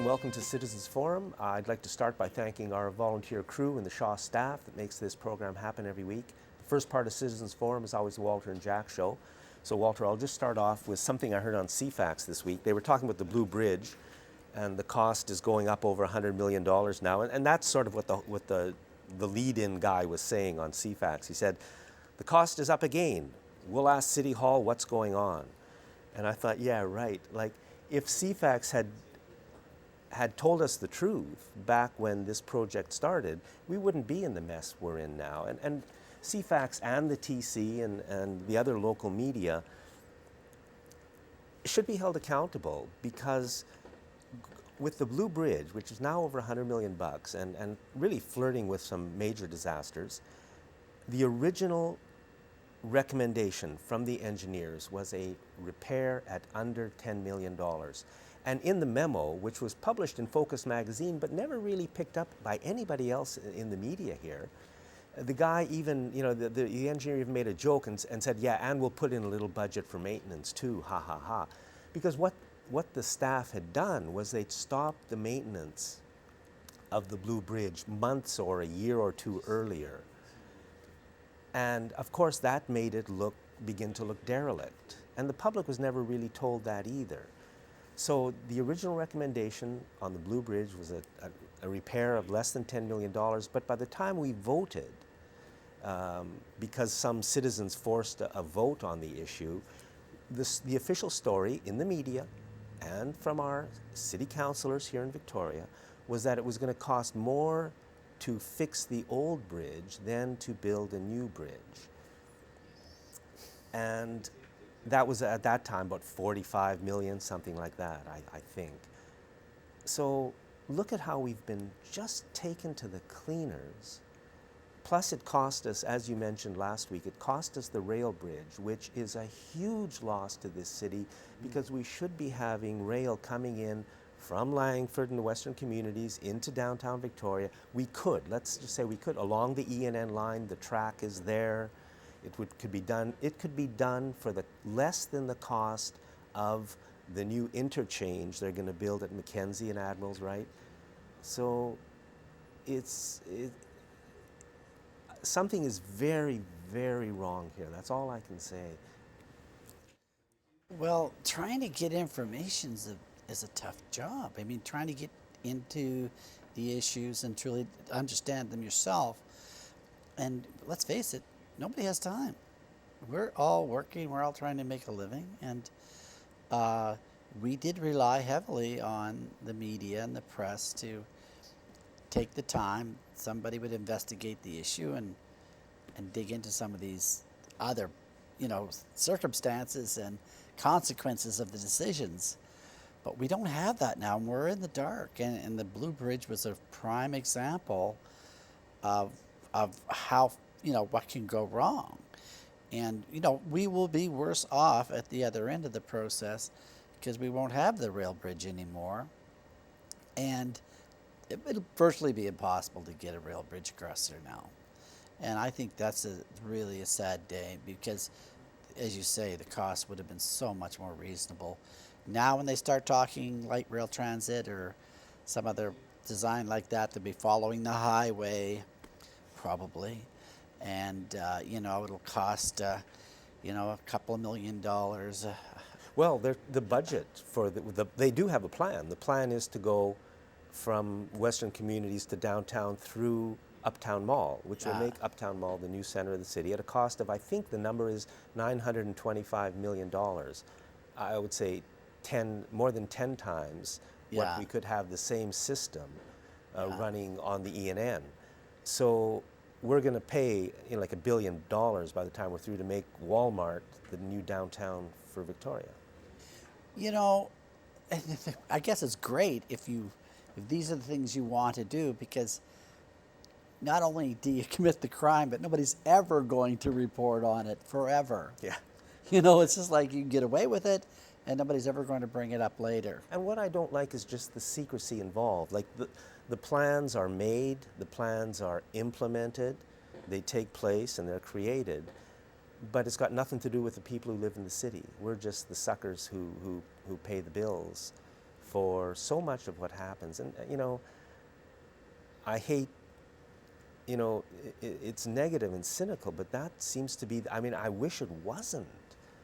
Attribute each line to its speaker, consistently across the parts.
Speaker 1: and welcome to Citizens Forum. I'd like to start by thanking our volunteer crew and the Shaw staff that makes this program happen every week. The first part of Citizens Forum is always the Walter and Jack show. So Walter, I'll just start off with something I heard on CFAX this week. They were talking about the Blue Bridge, and the cost is going up over $100 million now, and that's sort of what the lead-in guy was saying on CFAX. He said, the cost is up again. We'll ask City Hall what's going on. And I thought, yeah, right. Like, if CFAX had told us the truth back when this project started, we wouldn't be in the mess we're in now. And CFAX and the TC and the other local media should be held accountable, because with the Blue Bridge, which is now over $100 million and really flirting with some major disasters, the original recommendation from the engineers was a repair at under $10 million. And in the memo, which was published in Focus magazine but never really picked up by anybody else in the media here, the guy even, you know, the engineer even made a joke and said, yeah, and we'll put in a little budget for maintenance too, ha ha ha. Because what the staff had done was they'd stopped the maintenance of the Blue Bridge months or a year or two earlier. And of course that made it begin to look derelict. And the public was never really told that either. So the original recommendation on the Blue Bridge was a repair of less than $10 million, but by the time we voted, because some citizens forced a vote on the issue, the official story in the media and from our city councillors here in Victoria was that it was going to cost more to fix the old bridge than to build a new bridge. And that was at that time about 45 million, something like that, I think. So look at how we've been just taken to the cleaners. Plus it cost us, as you mentioned last week, it cost us the rail bridge, which is a huge loss to this city, because we should be having rail coming in from Langford and the western communities into downtown Victoria. We could, let's just say we could, along the ENN line, the track is there. It could be done for less than the cost of the new interchange they're going to build at Mackenzie and Admirals, right? So something is very, very wrong here. That's all I can say.
Speaker 2: Well, trying to get information is a tough job. I mean, trying to get into the issues and truly understand them yourself. And let's face it, nobody has time. We're all working, we're all trying to make a living, and we did rely heavily on the media and the press to take the time. Somebody would investigate the issue and dig into some of these other, circumstances and consequences of the decisions. But we don't have that now, and we're in the dark. And the Blue Bridge was a prime example of how, what can go wrong. And, we will be worse off at the other end of the process because we won't have the rail bridge anymore. And it'll virtually be impossible to get a rail bridge across there now. And I think that's really a sad day because, as you say, the cost would have been so much more reasonable. Now when they start talking light rail transit or some other design like that, they'll be following the highway, probably. And, it'll cost, a couple of $1 million.
Speaker 1: Well, the budget for they do have a plan. The plan is to go from western communities to downtown through Uptown Mall, which will make Uptown Mall the new center of the city at a cost of, I think the number is $925 million. I would say more than 10 times what we could have the same system running on the ENN. So we're going to pay like $1 billion by the time we're through to make Walmart the new downtown for Victoria.
Speaker 2: I guess it's great if these are the things you want to do, because not only do you commit the crime, but nobody's ever going to report on it forever.
Speaker 1: Yeah.
Speaker 2: It's just like you can get away with it and nobody's ever going to bring it up later.
Speaker 1: And what I don't like is just the secrecy involved. Like the plans are made, the plans are implemented, they take place and they're created, but it's got nothing to do with the people who live in the city. We're just the suckers who pay the bills for so much of what happens. And, I hate, it's negative and cynical, but that seems to be, I wish it wasn't.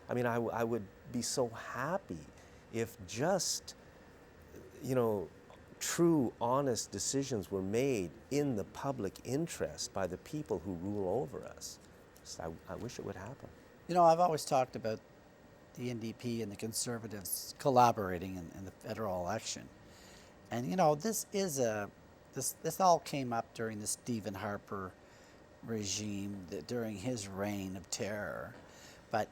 Speaker 1: I would be so happy if just, true, honest decisions were made in the public interest by the people who rule over us. So I wish it would happen.
Speaker 2: I've always talked about the NDP and the Conservatives collaborating in the federal election. And, this all came up during the Stephen Harper regime, during his reign of terror. But,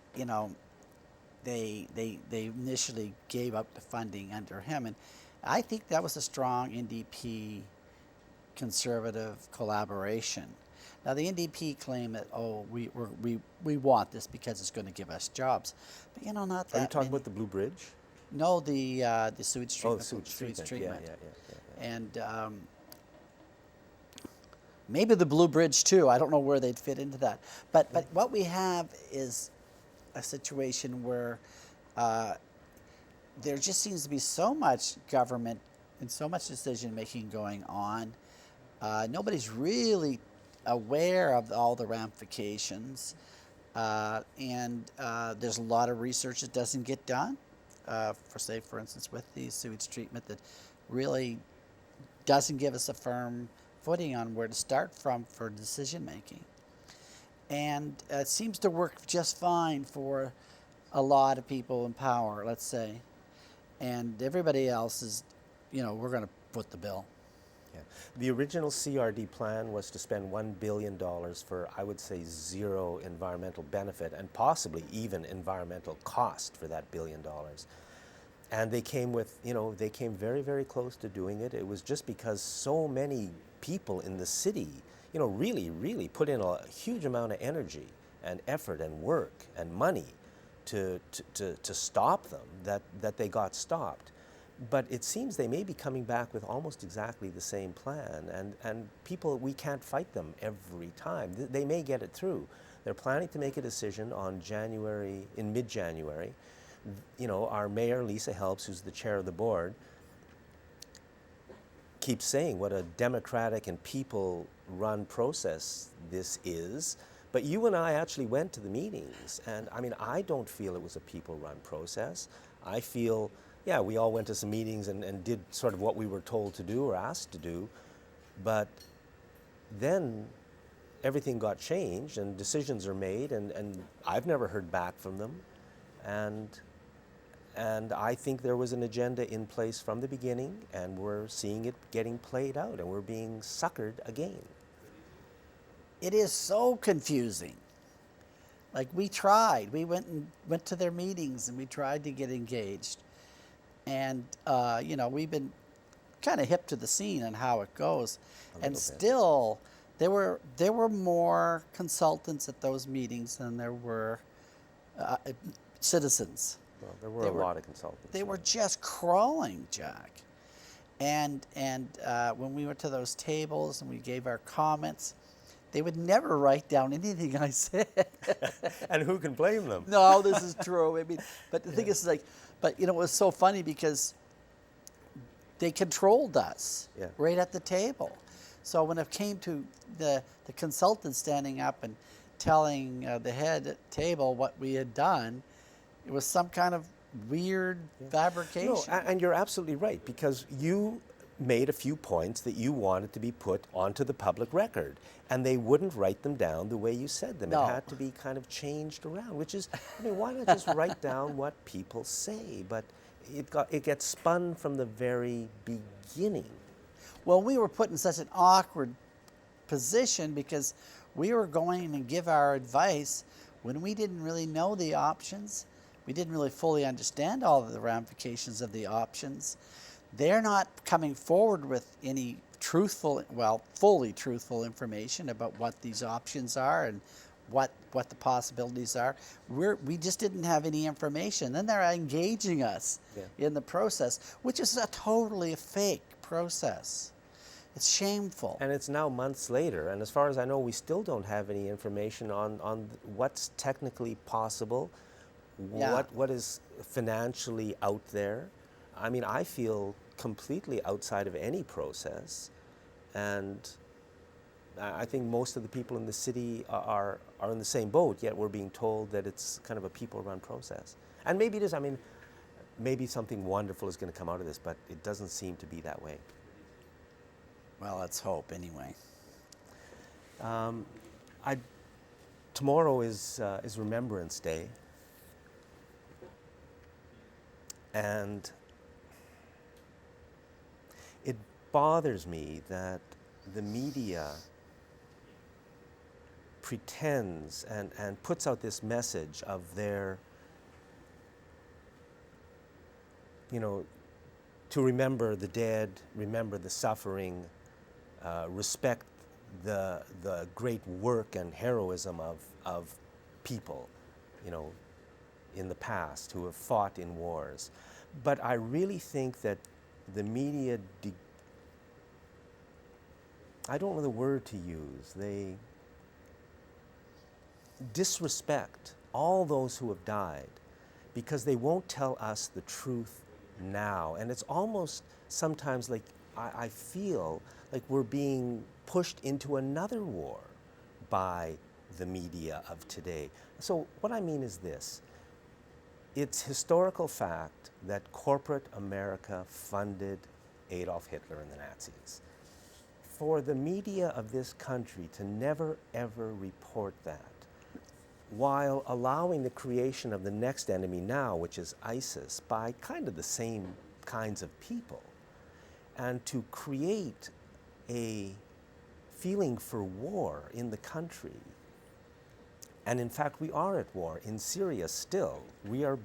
Speaker 2: they initially gave up the funding under him. And I think that was a strong NDP Conservative collaboration. Now the NDP claim that we want this because it's going to give us jobs, but not that.
Speaker 1: Are you talking about the Blue Bridge?
Speaker 2: No, the sewage treatment.
Speaker 1: Oh, the sewage treatment. Yeah.
Speaker 2: And maybe the Blue Bridge too. I don't know where they'd fit into that. But what we have is a situation where there just seems to be so much government and so much decision making going on. Nobody's really aware of all the ramifications, and there's a lot of research that doesn't get done. For instance, with the sewage treatment, that really doesn't give us a firm footing on where to start from for decision making. And it seems to work just fine for a lot of people in power, let's say, and everybody else is, we're going to foot the bill.
Speaker 1: Yeah. The original CRD plan was to spend $1 billion for, I would say, zero environmental benefit and possibly even environmental cost for that $1 billion. And they came with, they came very, very close to doing it. It was just because so many people in the city, really, really put in a huge amount of energy and effort and work and money to stop them that they got stopped. But it seems they may be coming back with almost exactly the same plan, and people, we can't fight them every time. They may get it through. They're planning to make a decision in mid-January. Our mayor, Lisa Helps, who's the chair of the board, keeps saying what a democratic and people-run process this is. But you and I actually went to the meetings, and I don't feel it was a people-run process. I feel, yeah, we all went to some meetings and did sort of what we were told to do or asked to do, but then everything got changed and decisions are made, and I've never heard back from them, and I think there was an agenda in place from the beginning, and we're seeing it getting played out, and we're being suckered again.
Speaker 2: It is so confusing. Like, we tried. We went to their meetings and we tried to get engaged. And, we've been kind of hip to the scene and how it goes. And still, there were more consultants at those meetings than there were citizens.
Speaker 1: Well, there were a lot of consultants.
Speaker 2: They were just crawling, Jack. And when we went to those tables and we gave our comments, they would never write down anything I said.
Speaker 1: And who can blame them?
Speaker 2: No, this is true. But the thing is, it was so funny because they controlled us right at the table. So when it came to the consultant standing up and telling the head at the table what we had done, it was some kind of weird fabrication.
Speaker 1: No, and you're absolutely right, because you made a few points that you wanted to be put onto the public record, and they wouldn't write them down the way you said them.
Speaker 2: No.
Speaker 1: It had to be kind of changed around, which is, why not just write down what people say? But it gets spun from the very beginning.
Speaker 2: Well, we were put in such an awkward position because we were going to give our advice when we didn't really know the options. We didn't really fully understand all of the ramifications of the options. They're not coming forward with any fully truthful information about what these options are and what the possibilities are. We just didn't have any information. Then they're engaging us in the process, which is a totally fake process. It's shameful.
Speaker 1: And it's now months later, and as far as I know, we still don't have any information on what's technically possible, what is financially out there. I mean, I feel completely outside of any process, and I think most of the people in the city are in the same boat, yet we're being told that it's kind of a people-run process. And maybe it is. I mean, maybe something wonderful is going to come out of this, but it doesn't seem to be that way.
Speaker 2: Well, let's hope anyway.
Speaker 1: I, tomorrow is Remembrance Day, and it bothers me that the media pretends and puts out this message of their, to remember the dead, remember the suffering, respect the great work and heroism of people, in the past who have fought in wars. But I really think that the media, I don't know the word to use, they disrespect all those who have died because they won't tell us the truth now. And it's almost sometimes like I feel like we're being pushed into another war by the media of today. So what I mean is this. It's historical fact that corporate America funded Adolf Hitler and the Nazis. For the media of this country to never ever report that, while allowing the creation of the next enemy now, which is ISIS, by kind of the same kinds of people, and to create a feeling for war in the country. And in fact, we are at war in Syria still. We are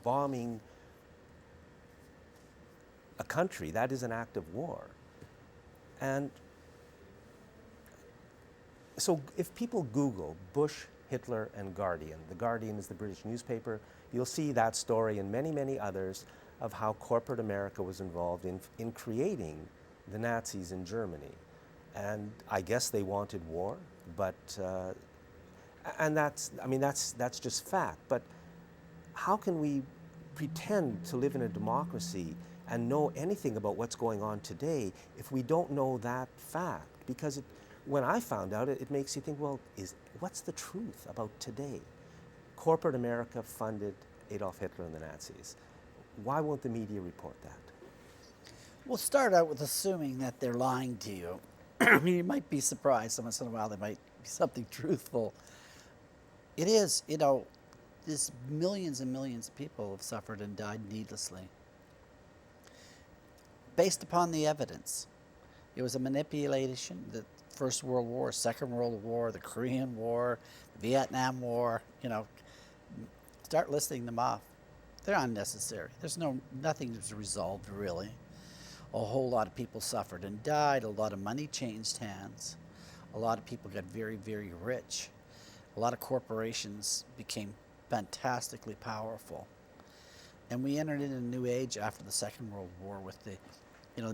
Speaker 1: bombing a country that is an act of war. And so if people Google Bush, Hitler, and Guardian, the Guardian is the British newspaper, you'll see that story and many, many others of how corporate America was involved in creating the Nazis in Germany. And I guess they wanted war, but, and that's just fact. But how can we pretend to live in a democracy and know anything about what's going on today if we don't know that fact? Because when I found out, it makes you think, well, what's the truth about today? Corporate America funded Adolf Hitler and the Nazis. Why won't the media report that?
Speaker 2: We'll start out with assuming that they're lying to you. I mean, you might be surprised once in a while there might be something truthful. It is, there's millions and millions of people have suffered and died needlessly. Based upon the evidence. It was a manipulation. The First World War, Second World War, the Korean War, the Vietnam War, start listing them off. They're unnecessary. Nothing is resolved really. A whole lot of people suffered and died. A lot of money changed hands. A lot of people got very, very rich. A lot of corporations became fantastically powerful. And we entered in a new age after the Second World War with the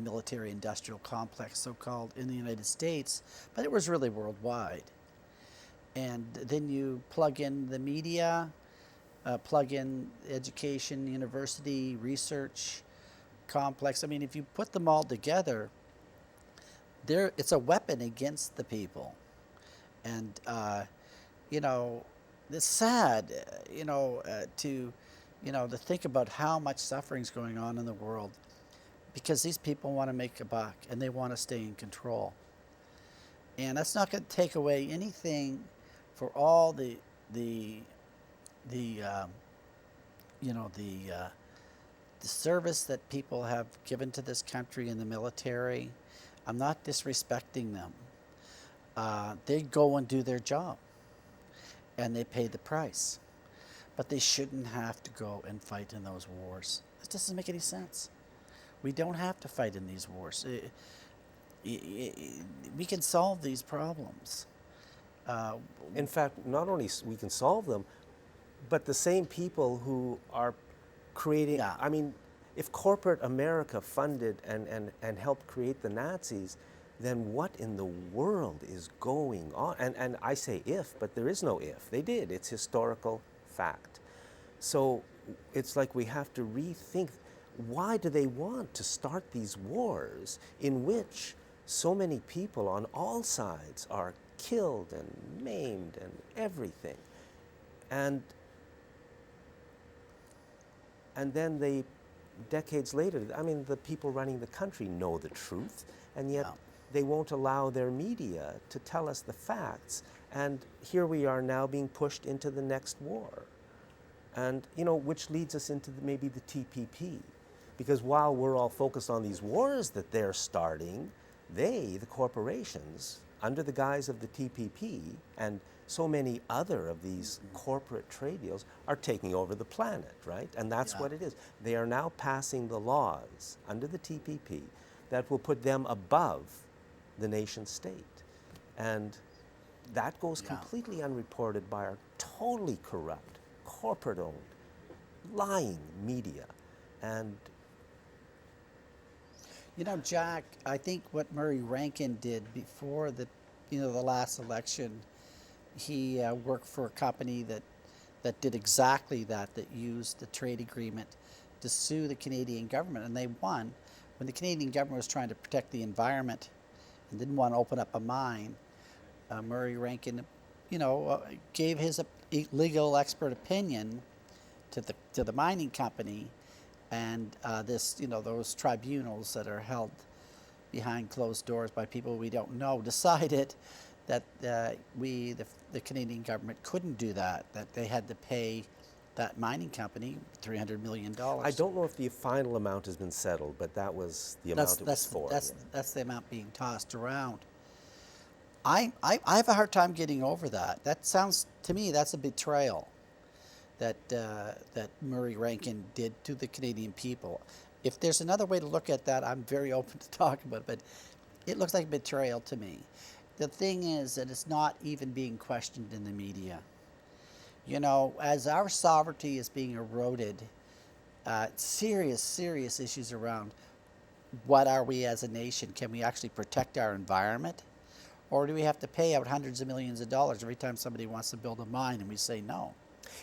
Speaker 2: military-industrial complex, so-called, in the United States, but it was really worldwide. And then you plug in the media, plug in education, university, research complex. I mean, if you put them all together, it's a weapon against the people. And, it's sad, to think about how much suffering is going on in the world because these people want to make a buck and they want to stay in control. And that's not going to take away anything for all the service that people have given to this country in the military. I'm not disrespecting them. They go and do their job and they pay the price. But they shouldn't have to go and fight in those wars. It doesn't make any sense. We don't have to fight in these wars. We can solve these problems.
Speaker 1: In fact, not only we can solve them, but the same people who are creating,
Speaker 2: Yeah.
Speaker 1: I mean, if corporate America funded and helped create the Nazis, then what in the world is going on? And I say if, but there is no if. They did. It's historical fact. So it's like we have to rethink why do they want to start these wars in which so many people on all sides are killed and maimed and everything? And then they, decades later, I mean, the people running the country know the truth, and yet they won't allow their media to tell us the facts. And here we are now being pushed into the next war. And, you know, which leads us into maybe the TPP. Because while we're all focused on these wars that they're starting, they, the corporations, under the guise of the TPP and so many other of these corporate trade deals, are taking over the planet, right? And that's what it is. They are now passing the laws under the TPP that will put them above the nation state. And that goes completely unreported by our totally corrupt, corporate-owned, lying media. And
Speaker 2: you know, Jack, I think what Murray Rankin did before the last election, he worked for a company that did exactly that used the trade agreement to sue the Canadian government, and they won. When the Canadian government was trying to protect the environment and didn't want to open up a mine, Murray Rankin, gave his legal expert opinion to the mining company, and those tribunals that are held behind closed doors by people we don't know decided that the Canadian government couldn't do that they had to pay that mining company $300 million.
Speaker 1: I don't know if the final amount has been settled, but that was the amount it was for.
Speaker 2: That's the amount being tossed around. I have a hard time getting over that. That sounds to me that's a betrayal that Murray Rankin did to the Canadian people. If there's another way to look at that, I'm very open to talk about it, but it looks like betrayal to me. The thing is that it's not even being questioned in the media. You know, as our sovereignty is being eroded, serious issues around what are we as a nation? Can we actually protect our environment? Or do we have to pay out hundreds of millions of dollars every time somebody wants to build a mine and we say no?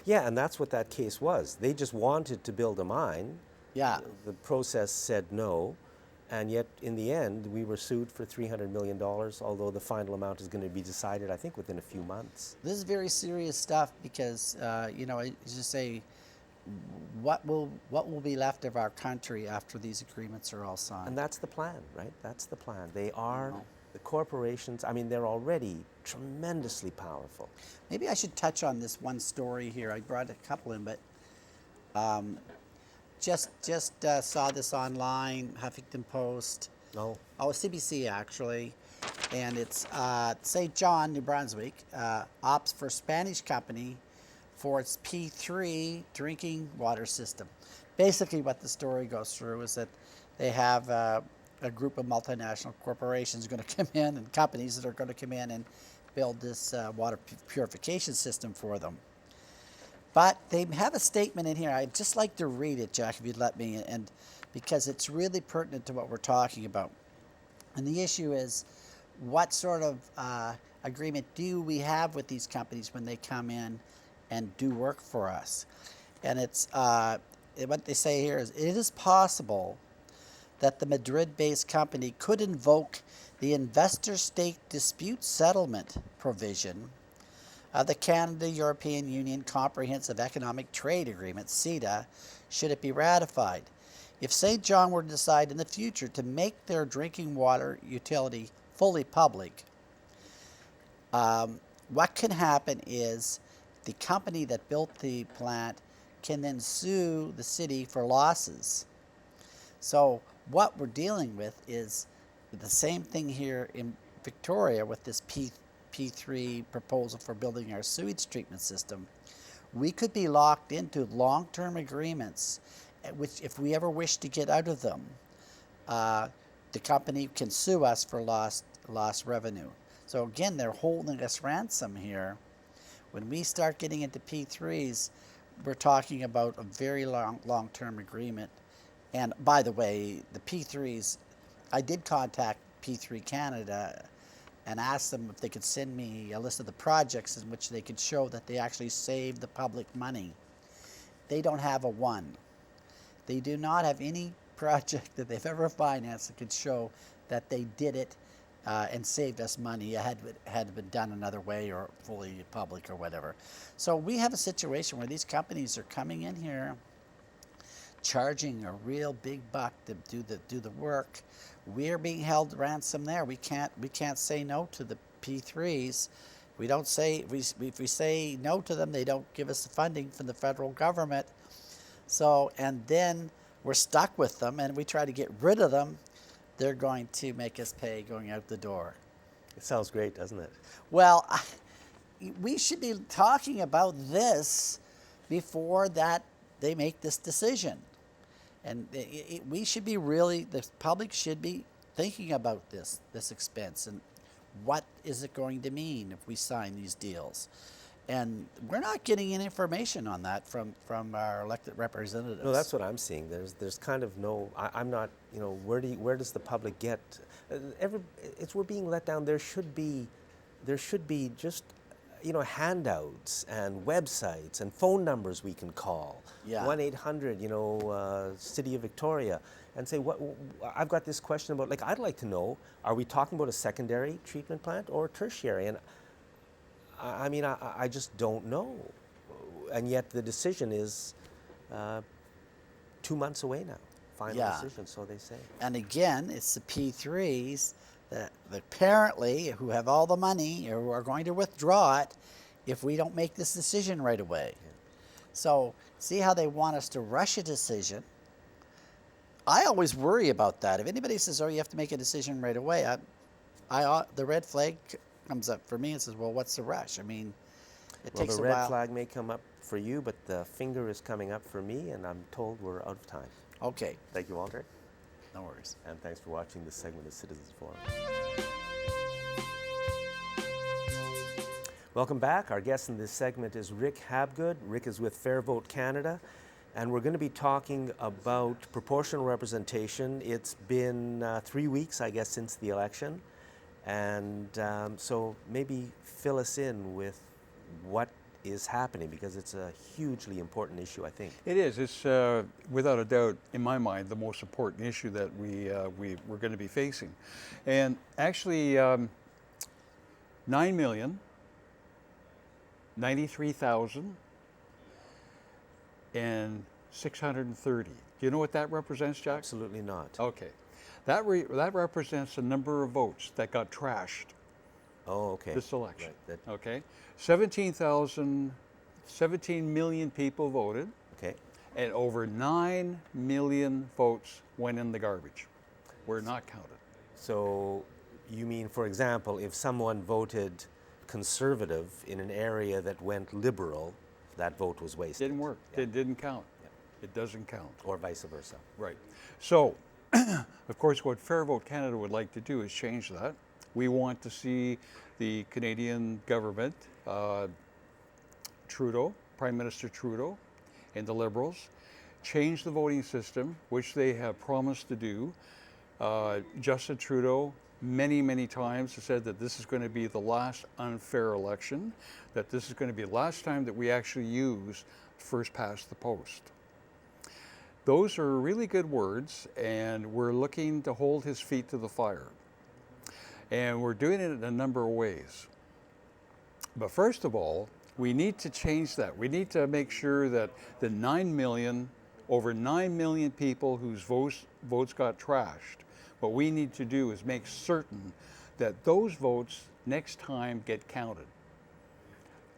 Speaker 1: Yeah, and that's what that case was. They just wanted to build a mine.
Speaker 2: Yeah.
Speaker 1: The process said no, and yet in the end we were sued for $300 million, although the final amount is going to be decided, I think, within a few months.
Speaker 2: This is very serious stuff because, you just say, what will be left of our country after these agreements are all signed?
Speaker 1: And that's the plan, right? That's the plan. They are, the corporations, I mean, they're already tremendously powerful.
Speaker 2: Maybe I should touch on this one story here. I brought a couple in, but just saw this online, Huffington Post.
Speaker 1: No.
Speaker 2: Oh, CBC actually. And it's St. John, New Brunswick, opts for Spanish company for its P3 drinking water system. Basically what the story goes through is that they have a group of multinational corporations going to come in and companies that are going to come in and build this water purification system for them. But they have a statement in here. I'd just like to read it, Jack, if you'd let me, and because it's really pertinent to what we're talking about. And the issue is, what sort of agreement do we have with these companies when they come in and do work for us? And it's what they say here is, it is possible that the Madrid-based company could invoke the investor-state dispute settlement provision of the Canada-European Union Comprehensive Economic Trade Agreement, CETA, should it be ratified. If St. John were to decide in the future to make their drinking water utility fully public, what can happen is the company that built the plant can then sue the city for losses. So what we're dealing with is the same thing here in Victoria with this P3 proposal for building our sewage treatment system. We could be locked into long-term agreements, which if we ever wish to get out of them, the company can sue us for lost revenue. So again, they're holding us ransom here. When we start getting into P3s, we're talking about a very long-term agreement. And by the way, the P3s, I did contact P3 Canada and asked them if they could send me a list of the projects in which they could show that they actually saved the public money. They don't have a one. They do not have any project that they've ever financed that could show that they did it and saved us money. It had been done another way or fully public or whatever. So we have a situation where these companies are coming in here, charging a real big buck to do the work. We're being held ransom there. We can't say no to the P3s. We don't say if we say no to them, they don't give us the funding from the federal government. So, and then we're stuck with them, and we try to get rid of them. They're going to make us pay going out the door.
Speaker 1: It sounds great, doesn't it?
Speaker 2: Well, we should be talking about this before that they make this decision. And we should be really, the public should be thinking about this expense and what is it going to mean if we sign these deals. And we're not getting any information on that from our elected representatives.
Speaker 1: No, that's what I'm seeing. There's kind of no. I'm not. You know, where does the public get? We're being let down. There should be just, you know, handouts and websites and phone numbers we can call.
Speaker 2: Yeah.
Speaker 1: 1-800, you know, City of Victoria, and say what. I've got this question about. Like, I'd like to know: are we talking about a secondary treatment plant or a tertiary? And I mean, I just don't know. And yet the decision is 2 months away now. Final decision, so they say.
Speaker 2: And again, it's the P3s that apparently, who have all the money, or are going to withdraw it if we don't make this decision right away. Yeah. So see how they want us to rush a decision. I always worry about that. If anybody says, oh, you have to make a decision right away, the red flag comes up for me and says, well, what's the rush? I mean, it takes a while.
Speaker 1: The red flag may come up for you, but the finger is coming up for me, and I'm told we're out of time.
Speaker 2: Okay.
Speaker 1: Thank you, Walter.
Speaker 2: No worries.
Speaker 1: And thanks for watching this segment of Citizens Forum. Welcome back. Our guest in this segment is Rick Habgood. Rick is with Fair Vote Canada, and we're going to be talking about proportional representation. It's been 3 weeks, I guess, since the election. And so maybe fill us in with what is happening, because it's a hugely important issue, I think.
Speaker 3: It is. It's without a doubt, in my mind, the most important issue that we're going to be facing. And actually, 9,093,630. Do you know what that represents, Jack?
Speaker 1: Absolutely not.
Speaker 3: Okay. That represents the number of votes that got trashed.
Speaker 1: Oh, okay.
Speaker 3: This election.
Speaker 1: Right.
Speaker 3: Okay. 17 million people voted.
Speaker 1: Okay.
Speaker 3: And over 9 million votes went in the garbage. Were not counted.
Speaker 1: So you mean, for example, if someone voted Conservative in an area that went Liberal, that vote was wasted?
Speaker 3: Didn't work.
Speaker 1: Yeah.
Speaker 3: It didn't count.
Speaker 1: Yeah.
Speaker 3: It doesn't count.
Speaker 1: Or vice versa.
Speaker 3: Right. So, of course, what Fair Vote Canada would like to do is change that. We want to see the Canadian government, Trudeau, Prime Minister Trudeau, and the Liberals, change the voting system, which they have promised to do. Justin Trudeau, many times, has said that this is going to be the last unfair election, that this is going to be the last time that we actually use first past the post. Those are really good words, and we're looking to hold his feet to the fire. And we're doing it in a number of ways. But first of all, we need to change that. We need to make sure that the over 9 million people whose votes got trashed, what we need to do is make certain that those votes next time get counted.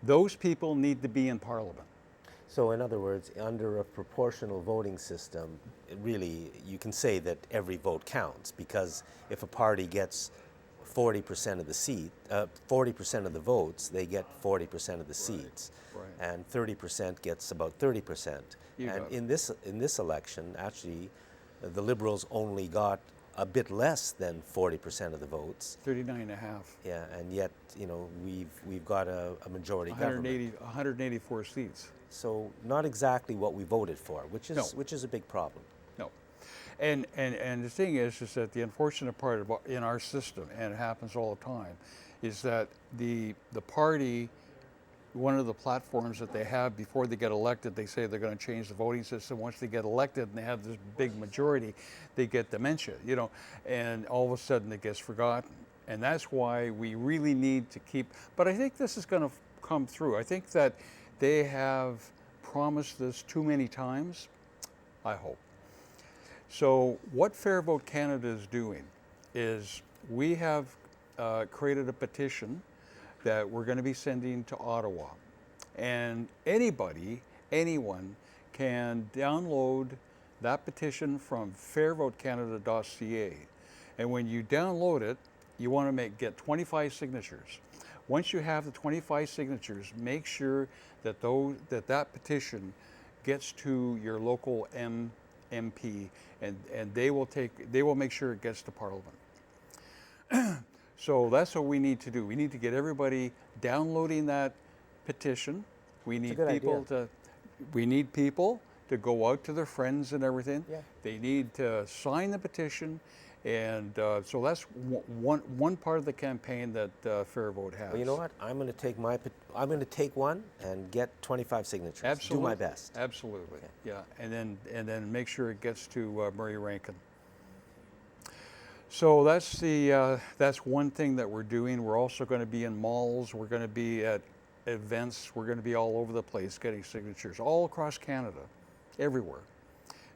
Speaker 3: Those people need to be in Parliament.
Speaker 1: So in other words, under a proportional voting system, really, you can say that every vote counts, because if a party gets 40% of the 40% of the votes, they get 40% of the seats, and 30% gets about 30%. And in this election, actually, the Liberals only got a bit less than 40% of the votes.
Speaker 3: 39.5.
Speaker 1: Yeah, and yet, you know, we've got a majority government.
Speaker 3: 184 seats.
Speaker 1: So not exactly what we voted for, which is a big problem.
Speaker 3: No, and the thing is that the unfortunate part in our system, and it happens all the time, is that the party one of the platforms that they have before they get elected, they say they're going to change the voting system. Once they get elected and they have this big majority, they get dementia, you know, and all of a sudden it gets forgotten. And that's why we really need to keep, but I think this is going to come through. I think that they have promised this too many times, I hope. So what Fair Vote Canada is doing is we have created a petition that we're going to be sending to Ottawa. And anyone can download that petition from fairvotecanada.ca. And when you download it, you want to get 25 signatures. Once you have the 25 signatures, make sure that that petition gets to your local MP, and they will make sure it gets to Parliament. So that's what we need to do. We need to get everybody downloading that petition. We need people to go out to their friends and everything.
Speaker 1: Yeah.
Speaker 3: They need to sign the petition, and so that's one part of the campaign that Fair Vote has.
Speaker 1: Well, you know what? I'm going to take one and get 25 signatures.
Speaker 3: Absolutely.
Speaker 1: Do my best.
Speaker 3: Absolutely.
Speaker 1: Okay.
Speaker 3: Yeah, and then make sure it gets to Murray Rankin. So that's one thing that we're doing. We're also going to be in malls. We're going to be at events. We're going to be all over the place getting signatures all across Canada, everywhere.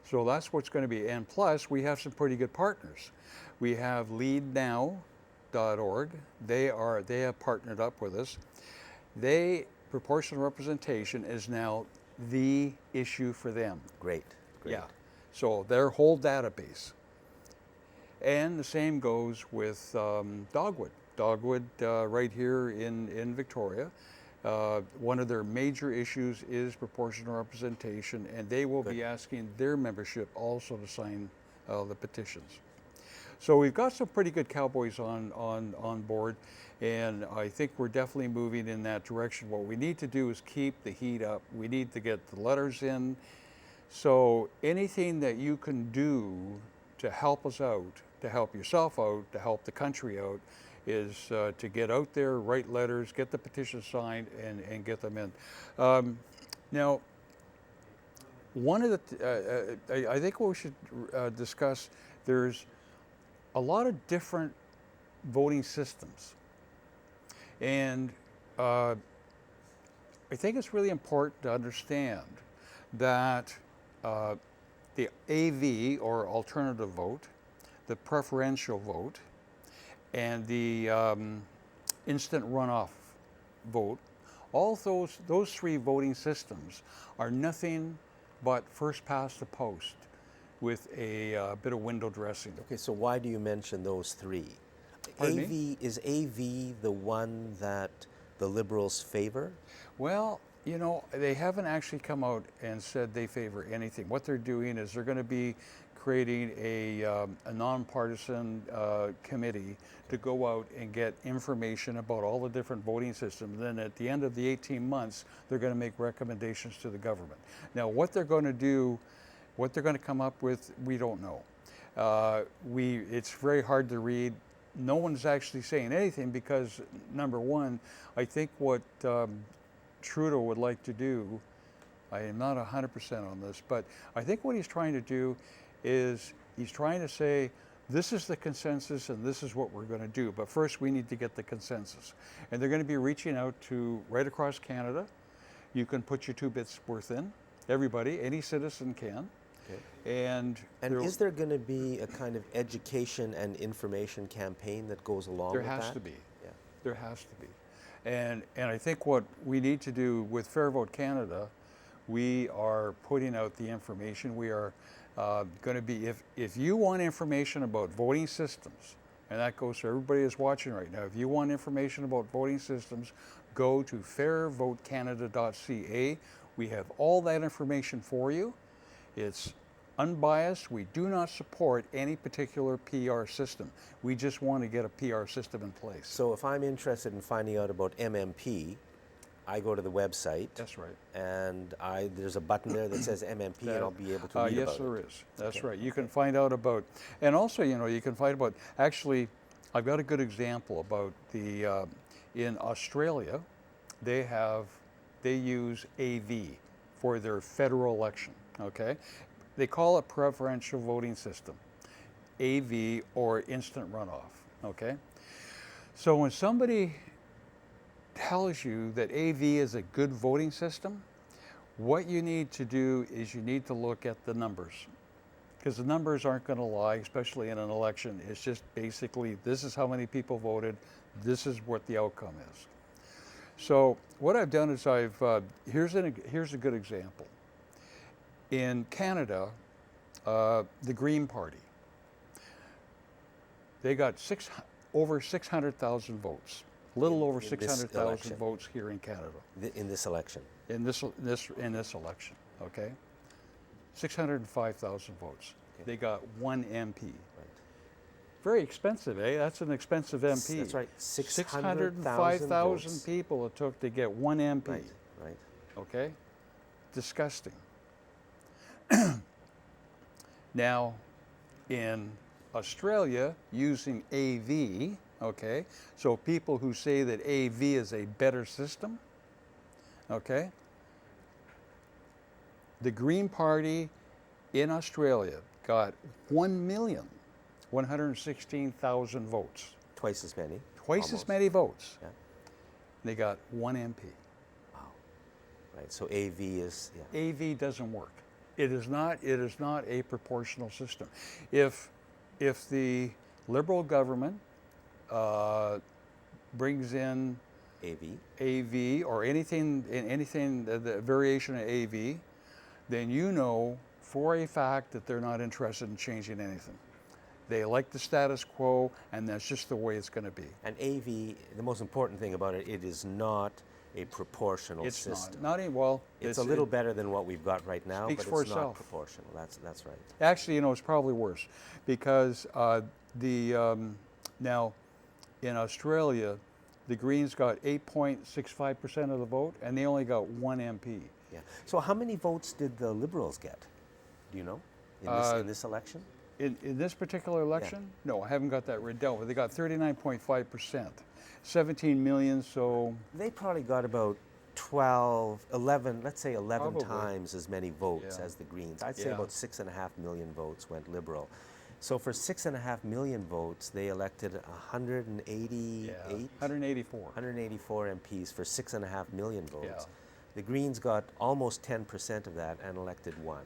Speaker 3: So that's what's going to be. And plus, we have some pretty good partners. We have leadnow.org. They have partnered up with us. Proportional representation is now the issue for them.
Speaker 1: Great.
Speaker 3: Yeah. So their whole database. And the same goes with Dogwood. Dogwood right here in Victoria. One of their major issues is proportional representation, and they will be asking their membership also to sign the petitions. So we've got some pretty good cowboys on board, and I think we're definitely moving in that direction. What we need to do is keep the heat up. We need to get the letters in. So anything that you can do to help us out, to help yourself out, to help the country out, is to get out there, write letters, get the petition signed, and get them in. Now, one of the, I think what we should discuss, there's a lot of different voting systems. And I think it's really important to understand that the AV, or alternative vote, the preferential vote, and the instant runoff vote, all those three voting systems are nothing but first past the post with a bit of window dressing.
Speaker 1: Okay, so why do you mention those three?
Speaker 3: Pardon me?
Speaker 1: Is AV the one that the Liberals favor?
Speaker 3: Well, you know, they haven't actually come out and said they favor anything. What they're doing is they're going to be creating a nonpartisan committee to go out and get information about all the different voting systems. Then at the end of the 18 months, they're going to make recommendations to the government. Now, what they're going to do, what they're going to come up with, we don't know. It's very hard to read. No one's actually saying anything because, number one, I think what Trudeau would like to do, I am not 100% on this, but I think what he's trying to do is he's trying to say, this is the consensus and this is what we're going to do. But first we need to get the consensus. And they're going to be reaching out to right across Canada. You can put your 2 bits worth in. Everybody, any citizen can. Okay. And
Speaker 1: is there going to be a kind of education and information campaign that goes along with that?
Speaker 3: There has to be. Yeah. There has to be. And I think what we need to do with Fair Vote Canada, we are putting out the information. We are going to be, if you want information about voting systems, and that goes to everybody that's watching right now, if you want information about voting systems, go to fairvotecanada.ca. We have all that information for you. It's unbiased. We do not support any particular PR system. We just want to get a PR system in place.
Speaker 1: So if I'm interested in finding out about MMP, I go to the website.
Speaker 3: That's right.
Speaker 1: And there's a button there that says MMP, and I'll be able to read
Speaker 3: yes,
Speaker 1: about it.
Speaker 3: there is. That's right. You can find out about, and also, you know, you can find about, actually, I've got a good example about in Australia, they have they use AV for their federal election, okay? They call it preferential voting system, AV or instant runoff, okay? So when somebody tells you that AV is a good voting system, what you need to do is you need to look at the numbers, because the numbers aren't going to lie, especially in an election. It's just basically, this is how many people voted, this is what the outcome is. So what I've done is here's a good example. In Canada, the Green Party, they got over 600,000 votes, a little over 600,000 votes here in Canada.
Speaker 1: In this election?
Speaker 3: In this election, okay? 605,000 votes. Okay. They got one MP. Right. Very expensive, eh? That's an expensive MP.
Speaker 1: That's right.
Speaker 3: 605,000 people it took to get one MP.
Speaker 1: Right, right.
Speaker 3: Okay? Disgusting. Now, in Australia, using AV, okay, so people who say that AV is a better system, okay, the Green Party in Australia got 1,116,000 votes.
Speaker 1: Twice as many.
Speaker 3: Twice as many votes.
Speaker 1: Yeah.
Speaker 3: They got one MP.
Speaker 1: Wow. Right. So AV is. Yeah.
Speaker 3: AV doesn't work. It is not a proportional system. If the Liberal government brings in AV or anything the variation of AV, then you know for a fact that they're not interested in changing anything. They like the status quo, and that's just the way it's going to be.
Speaker 1: And AV, the most important thing about it, it is not a proportional system.
Speaker 3: It's not well.
Speaker 1: It's a little better than what we've got right now, but it's not proportional. That's right.
Speaker 3: Actually, you know, it's probably worse, because now in Australia, the Greens got 8.65% of the vote, and they only got one MP.
Speaker 1: Yeah. So how many votes did the Liberals get? Do you know in this election?
Speaker 3: In this particular election? Yeah. No, I haven't got that written down, but they got 39.5%. 17 million, so...
Speaker 1: They probably got about 11
Speaker 3: probably.
Speaker 1: times as many votes as the Greens. I'd say about 6.5 million votes went Liberal. So for 6.5 million votes, they elected 184 MPs for 6.5 million votes.
Speaker 3: Yeah.
Speaker 1: The Greens got almost 10% of that and elected one.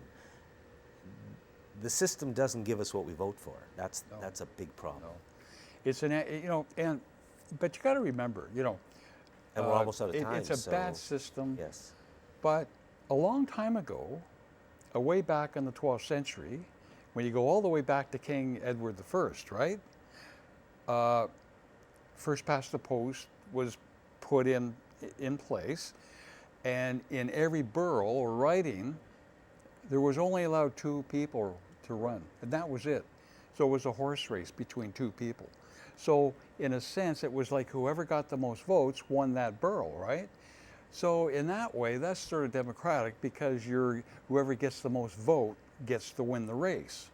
Speaker 1: The system doesn't give us what we vote for. That's a big problem.
Speaker 3: No. It's but you got to remember,
Speaker 1: and we're almost out of time.
Speaker 3: It's a bad system.
Speaker 1: Yes.
Speaker 3: But a long time ago, way back in the 12th century, when you go all the way back to King Edward I, right? First past the post was put in place, and in every borough or riding, there was only allowed 2 people to run, and that was it. So it was a horse race between 2 people. So in a sense, it was like whoever got the most votes won that borough, right? So in that way, that's sort of democratic, because whoever gets the most vote gets to win the race.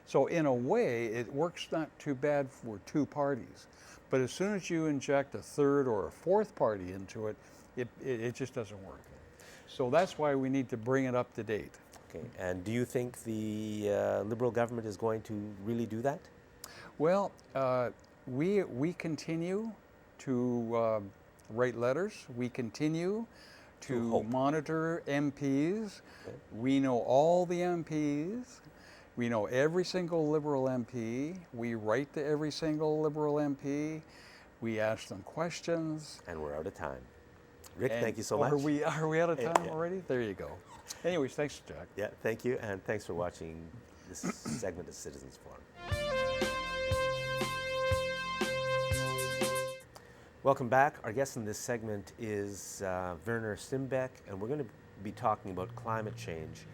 Speaker 3: So in a way, it works not too bad for 2 parties. But as soon as you inject a 3rd or a 4th party into it, it just doesn't work. So that's why we need to bring it up to date.
Speaker 1: Okay. And do you think the Liberal government is going to really do that?
Speaker 3: Well, we continue to write letters. We continue to monitor MPs. Okay. We know all the MPs. We know every single Liberal MP. We write to every single Liberal MP. We ask them questions.
Speaker 1: And we're out of time. Rick, thank you so much.
Speaker 3: Are we out of time already? There you go. Anyways, thanks, Jack.
Speaker 1: Yeah, thank you, and thanks for watching this segment of Citizens Forum. Welcome back. Our guest in this segment is Werner Simbeck, and we're going to be talking about climate change.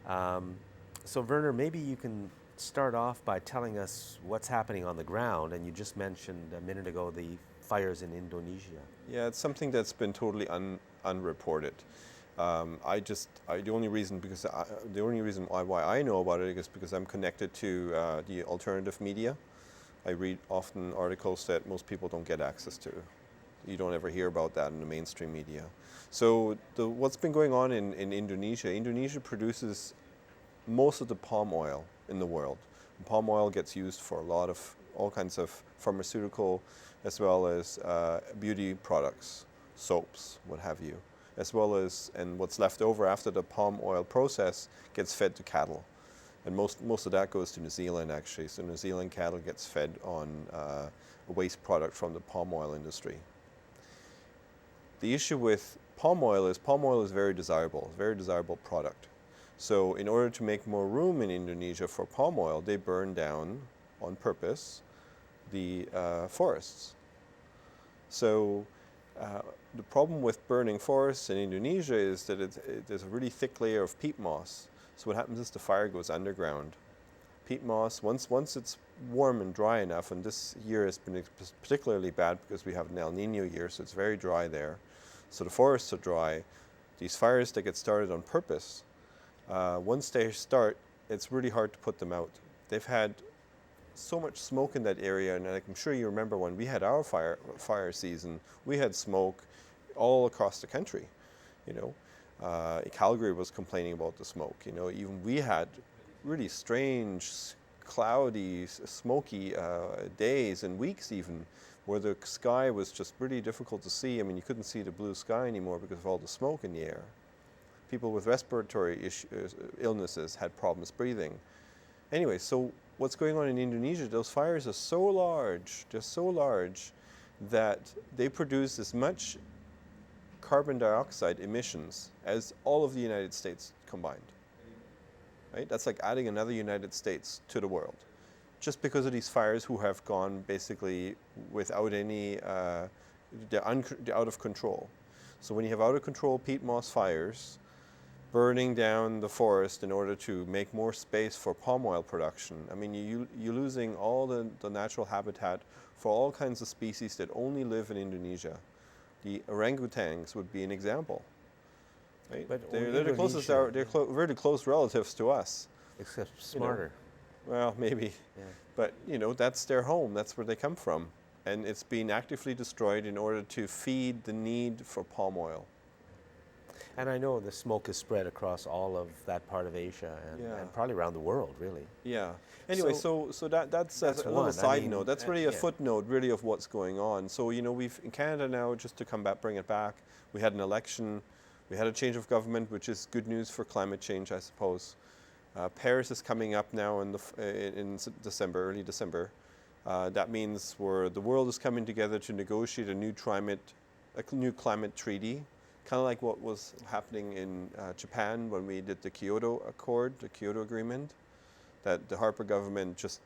Speaker 1: So Werner, maybe you can start off by telling us what's happening on the ground, and you just mentioned a minute ago the fires in Indonesia.
Speaker 4: Yeah, it's something that's been totally unreported. The only reason why I know about it is because I'm connected to the alternative media. I read often articles that most people don't get access to. You don't ever hear about that in the mainstream media. So what's been going on in Indonesia, Indonesia produces most of the palm oil in the world. Palm oil gets used for all kinds of pharmaceutical as well as beauty products, soaps, what have you, as well as, and what's left over after the palm oil process gets fed to cattle. And most of that goes to New Zealand, actually. So New Zealand cattle gets fed on a waste product from the palm oil industry. The issue with palm oil is very desirable, a very desirable product. So in order to make more room in Indonesia for palm oil, they burn down, on purpose, the forests. So the problem with burning forests in Indonesia is that there's a really thick layer of peat moss. So what happens is the fire goes underground. Peat moss, once it's warm and dry enough, and this year has been particularly bad because we have an El Nino year, so it's very dry there. So the forests are dry. These fires that get started on purpose, once they start, it's really hard to put them out. They've had so much smoke in that area, and I'm sure you remember when we had our fire season, we had smoke all across the country, you know. Calgary was complaining about the smoke, you know. Even we had really strange, cloudy, smoky days and weeks even, where the sky was just really difficult to see. I mean, you couldn't see the blue sky anymore because of all the smoke in the air. People with respiratory illnesses had problems breathing. Anyway, so what's going on in Indonesia, those fires are so large, they're so large that they produce as much carbon dioxide emissions as all of the United States combined. Right? That's like adding another United States to the world. Just because of these fires who have gone basically without any, they're out of control. So when you have out of control peat moss fires, burning down the forest in order to make more space for palm oil production, I mean, you're losing all the natural habitat for all kinds of species that only live in Indonesia. The orangutans would be an example. Right?
Speaker 1: But
Speaker 4: They're the closest, they're very close relatives to us.
Speaker 1: Except smarter.
Speaker 4: Well, maybe.
Speaker 1: Yeah.
Speaker 4: But, you know, that's their home. That's where they come from. And it's being actively destroyed in order to feed the need for palm oil.
Speaker 1: And I know the smoke is spread across all of that part of Asia and probably around the world, really.
Speaker 4: Yeah. Anyway, so that's a little side note. That's really a footnote, really, of what's going on. So, you know, we've in Canada now, just to bring it back, we had an election, we had a change of government, which is good news for climate change, I suppose. Paris is coming up now in December, early December. That means the world is coming together to negotiate a new climate treaty, kind of like what was happening in Japan when we did the Kyoto Accord, the Kyoto Agreement, that the Harper government just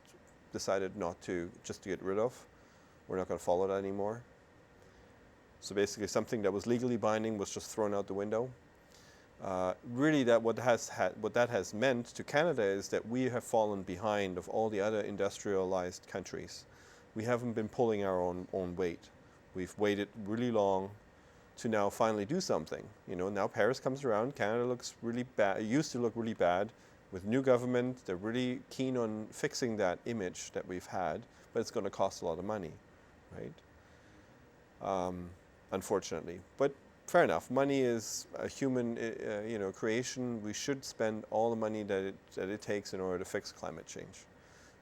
Speaker 4: decided to get rid of. We're not going to follow that anymore. So basically something that was legally binding was just thrown out the window. Really, what that has meant to Canada is that we have fallen behind of all the other industrialized countries. We haven't been pulling our own weight. We've waited really long to now finally do something. You know, now Paris comes around, Canada looks really bad. It used to look really bad. With new government, they're really keen on fixing that image that we've had, but it's going to cost a lot of money, right? Unfortunately, but fair enough. Money is a human, creation. We should spend all the money that it takes in order to fix climate change.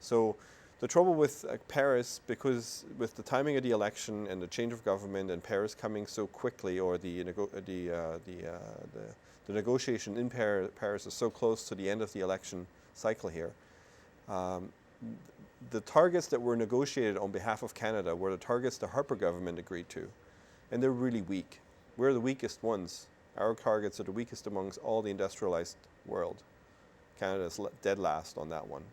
Speaker 4: So, the trouble with Paris, because with the timing of the election and the change of government and Paris coming so quickly, or the negotiation in Paris is so close to the end of the election cycle here. The targets that were negotiated on behalf of Canada were the targets the Harper government agreed to, and they're really weak. We're the weakest ones. Our targets are the weakest amongst all the industrialized world. Canada's dead last on that one.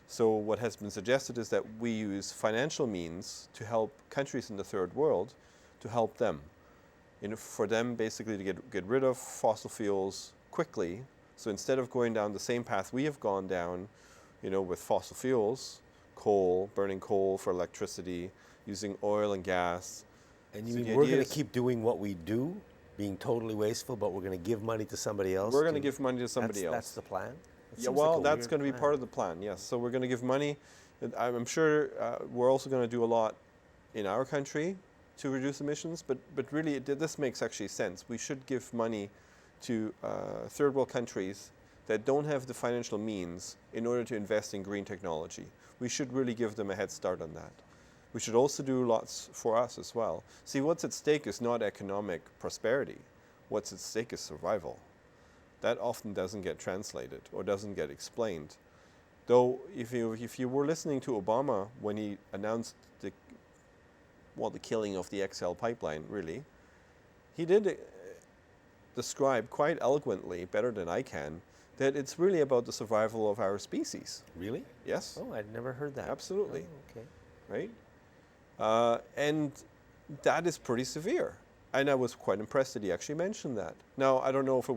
Speaker 4: So what has been suggested is that we use financial means to help countries in the third world, to help them. For them basically to get rid of fossil fuels quickly. So instead of going down the same path we have gone down, with fossil fuels, burning coal for electricity, using oil and gas.
Speaker 1: And you mean we're going to keep doing what we do, being totally wasteful, but we're going to give money to somebody else?
Speaker 4: We're going to give money to somebody else.
Speaker 1: That's the plan?
Speaker 4: Yeah, well, that's going to be part of the plan, yes. So we're going to give money. I'm sure we're also going to do a lot in our country to reduce emissions, but really this makes actually sense. We should give money to third world countries that don't have the financial means in order to invest in green technology. We should really give them a head start on that. We should also do lots for us as well. See, what's at stake is not economic prosperity. What's at stake is survival. That often doesn't get translated or doesn't get explained. Though, if you were listening to Obama when he announced the killing of the XL pipeline, really, he did describe quite eloquently, better than I can, that it's really about the survival of our species.
Speaker 1: Really?
Speaker 4: Yes.
Speaker 1: Oh, I'd never heard that.
Speaker 4: Absolutely.
Speaker 1: Oh, okay.
Speaker 4: Right? And that is pretty severe. And I was quite impressed that he actually mentioned that. Now, I don't know if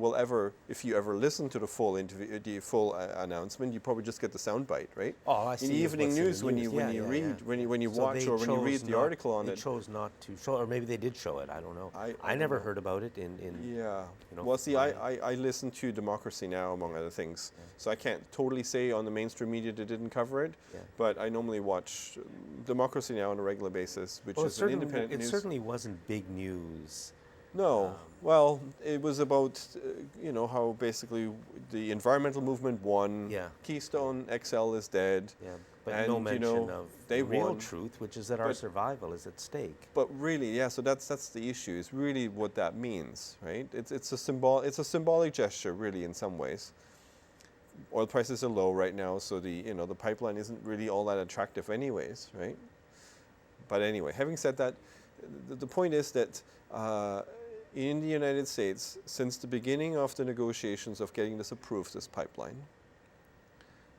Speaker 4: if you ever listen to the full interview, the full announcement, you probably just get the soundbite, right?
Speaker 1: Oh, I see.
Speaker 4: In the evening news, when you watch or read the article on it.
Speaker 1: They chose not to show, or maybe they did show it. I don't know. I never heard about it in.
Speaker 4: Yeah.
Speaker 1: You know,
Speaker 4: well, see, I listen to Democracy Now, among other things, so I can't totally say on the mainstream media they didn't cover it.
Speaker 1: Yeah.
Speaker 4: But I normally watch Democracy Now on a regular basis, which is an independent news.
Speaker 1: It certainly wasn't big news.
Speaker 4: No. Well, it was about, how basically the environmental movement won.
Speaker 1: Yeah.
Speaker 4: Keystone XL is dead.
Speaker 1: Yeah, but
Speaker 4: and,
Speaker 1: no mention of
Speaker 4: they
Speaker 1: the real
Speaker 4: won.
Speaker 1: truth, which is that our survival is at stake.
Speaker 4: But really, yeah. So that's the issue. Is really what that means, right? It's a symbolic gesture, really, in some ways. Oil prices are low right now, so the pipeline isn't really all that attractive, anyways, right? But anyway, having said that, the point is that. In the United States, since the beginning of the negotiations of getting this approved, this pipeline,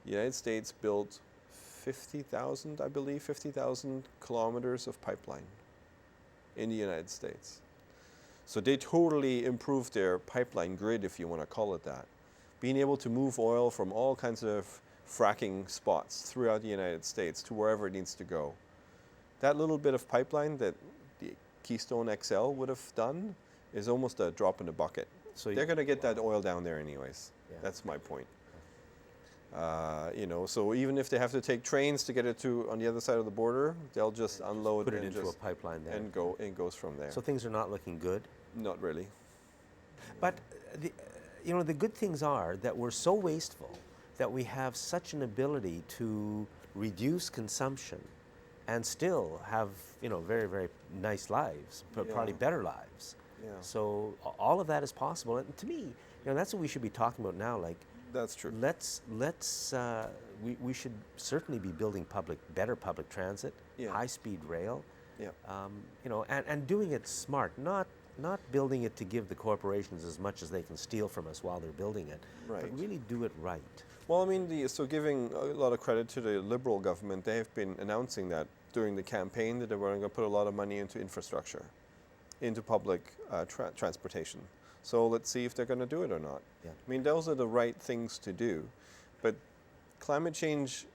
Speaker 4: the United States built 50,000 kilometers of pipeline in the United States. So they totally improved their pipeline grid, if you want to call it that. Being able to move oil from all kinds of fracking spots throughout the United States to wherever it needs to go. That little bit of pipeline that the Keystone XL would have done is almost a drop in the bucket. So they're going to get that oil down there anyways. Yeah. That's my point. So even if they have to take trains to get it to on the other side of the border, they'll just unload
Speaker 1: put it into a pipeline there,
Speaker 4: and it goes from there.
Speaker 1: So things are not looking good.
Speaker 4: Not really.
Speaker 1: But the good things are that we're so wasteful that we have such an ability to reduce consumption and still have very, very nice lives, but probably better lives.
Speaker 4: Yeah.
Speaker 1: So all of that is possible, and to me, that's what we should be talking about now. Like,
Speaker 4: that's true.
Speaker 1: We should certainly be building better public transit, high-speed rail.
Speaker 4: Yeah.
Speaker 1: And doing it smart, not building it to give the corporations as much as they can steal from us while they're building it,
Speaker 4: right.
Speaker 1: But really do it right.
Speaker 4: Well, I mean, giving a lot of credit to the Liberal government, they have been announcing that during the campaign that they were going to put a lot of money into infrastructure, into public transportation. So let's see if they're going to do it or not.
Speaker 1: Yeah.
Speaker 4: I mean, those are the right things to do. But climate change,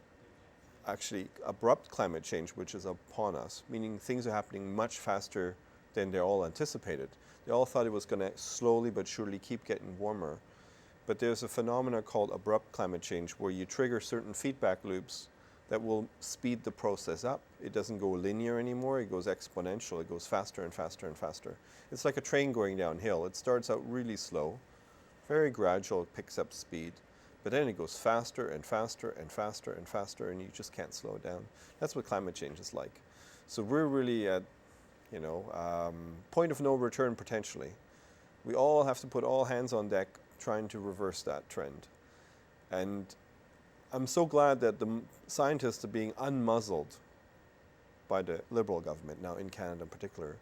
Speaker 4: actually abrupt climate change, which is upon us, meaning things are happening much faster than they're all anticipated. They all thought it was going to slowly but surely keep getting warmer. But there's a phenomenon called abrupt climate change where you trigger certain feedback loops that will speed the process up. It doesn't go linear anymore, it goes exponential. It goes faster and faster and faster. It's like a train going downhill. It starts out really slow, very gradual, it picks up speed, but then it goes faster and faster and faster and faster, and you just can't slow it down. That's what climate change is like. So we're really at, point of no return potentially. We all have to put all hands on deck trying to reverse that trend. And I'm so glad that the scientists are being unmuzzled by the Liberal government now in Canada in particular.